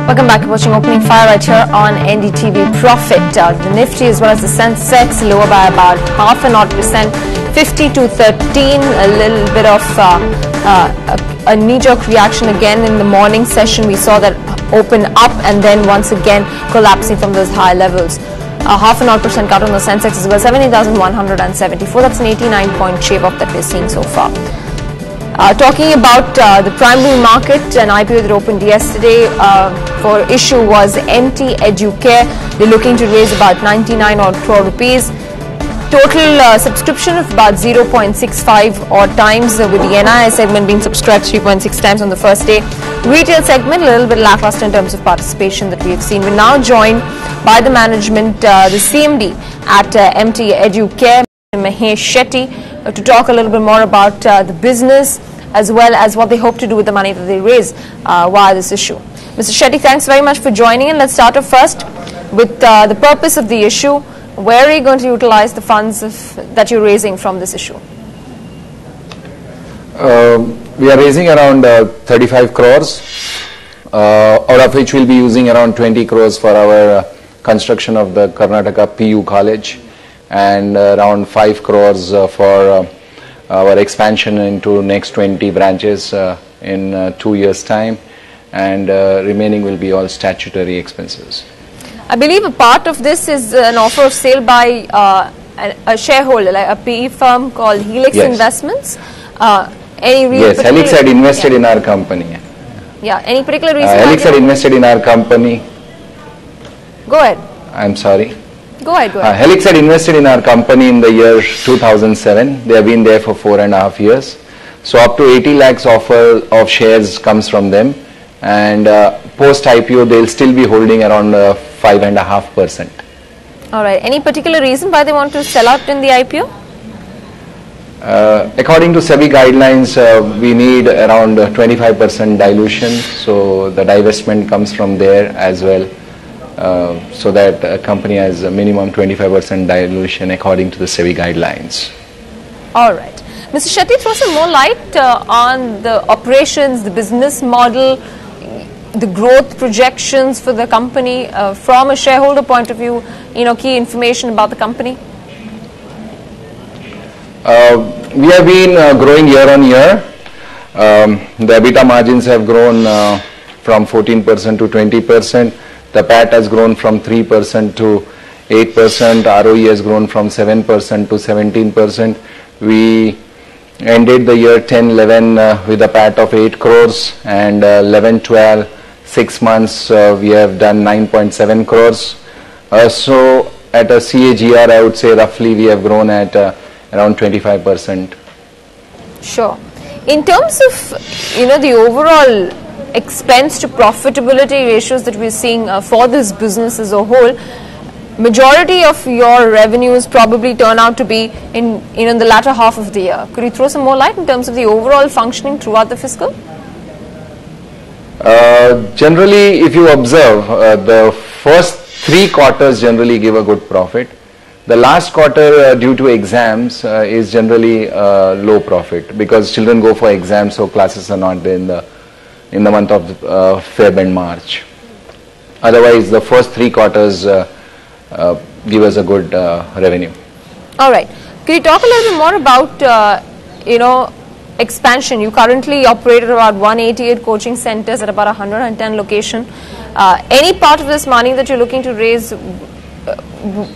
Welcome back. Watching Opening Fire right here on NDTV. Profit. The Nifty as well as the Sensex lower by about 0.5%, 50-13. A little bit of a knee-jerk reaction again in the morning session. We saw that open up and then once again collapsing from those high levels. 0.5% cut on the Sensex as well, 70,174. That's an 89-point shave off that we're seeing so far. Talking about the primary market, an IPO that opened yesterday for issue was MT Educare. They're looking to raise about 99 odd crore rupees. Total subscription of about 0.65 odd times, with the NII segment being subscribed 3.6 times on the first day. Retail segment a little bit lackluster in terms of participation that we have seen. We're now joined by the management, the CMD at MT Educare, Mahesh Shetty, to talk a little bit more about the business as well as what they hope to do with the money that they raise via this issue. Mr. Shetty, thanks very much for joining in. Let's start off first with the purpose of the issue. Where are you going to utilize the funds that you're raising from this issue? We are raising around 35 crores, out of which we'll be using around 20 crores for our construction of the Karnataka PU College, and around 5 crores for our expansion into next 20 branches in 2 years' time, and remaining will be all statutory expenses. I believe a part of this is an offer of sale by a shareholder, like a PE firm called Helix Investments. Yes, Helix had invested in our company. Yeah, any particular reason? Helix had invested in our company. Go ahead. I'm sorry. Go ahead. Helix had invested in our company in the year 2007. They have been there for 4.5 years. So up to 80 lakhs offer of shares comes from them, and post IPO they'll still be holding around 5.5%. All right. Any particular reason why they want to sell out in the IPO? According to SEBI guidelines, we need around 25% dilution. So the divestment comes from there as well. So that a company has a minimum 25% dilution according to the SEBI guidelines. All right. Mr. Shetty, throw some more light on the operations, the business model, the growth projections for the company from a shareholder point of view, key information about the company. We have been growing year on year. The EBITDA margins have grown from 14% to 20%. The PAT has grown from 3% to 8%. ROE has grown from 7% to 17%. We ended the year 10-11 with a PAT of 8 crores, and 11-12, 6 months we have done 9.7 crores. So at a CAGR, I would say roughly we have grown at around 25%. Sure. In terms of the overall expense to profitability ratios that we're seeing for this business as a whole, majority of your revenues probably turn out to be in the latter half of the year. Could you throw some more light in terms of the overall functioning throughout the fiscal? Generally, if you observe, the first 3 quarters generally give a good profit. The last quarter, due to exams, is generally low profit because children go for exams, so classes are not there in the month of Feb and March. Otherwise, the first 3 quarters give us a good revenue. All right. Could you talk a little bit more about, expansion? You currently operate at about 188 coaching centers at about 110 locations. Any part of this money that you're looking to raise,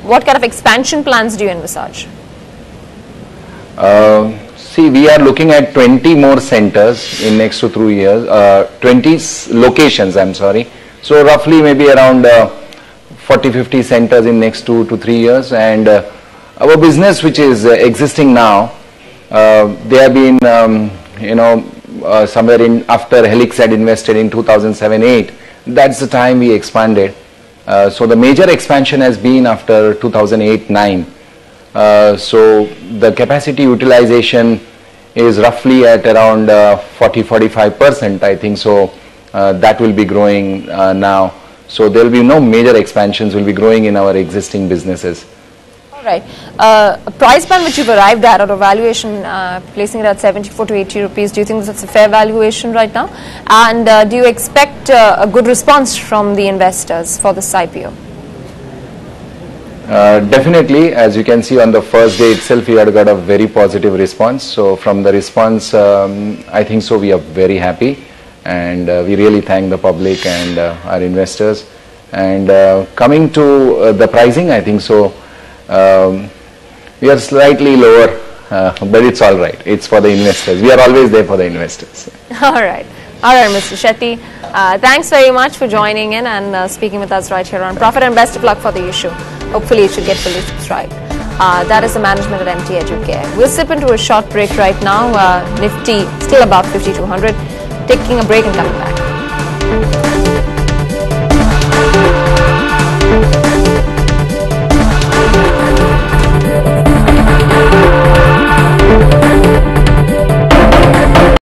what kind of expansion plans do you envisage? See, we are looking at 20 more centers in next to 3 years, 20 locations, I'm sorry. So roughly maybe around 40-50 centers in next 2 to 3 years. And our business, which is existing now, they have been, somewhere in after Helix had invested in 2007-8, that's the time we expanded. So the major expansion has been after 2008-9. So the capacity utilization is roughly at around 40-45%, I think. So that will be growing now. So there will be no major expansions. Will be growing in our existing businesses. Right. A price band which you've arrived at, or a valuation, placing it at 74 to 80 rupees, do you think that's a fair valuation right now? And do you expect a good response from the investors for this IPO? Definitely, as you can see on the first day itself, we had got a very positive response. So from the response, I think so we are very happy, and we really thank the public and our investors. And coming to the pricing, I think so we are slightly lower, but it's all right. It's for the investors. We are always there for the investors. All right, Mr. Shetty. Thanks very much for joining in and speaking with us right here on Profit, and best of luck for the issue. Hopefully it should get fully subscribed. That is the management at MT Educare. We'll slip into a short break right now. Nifty still above 5200. Taking a break and coming back.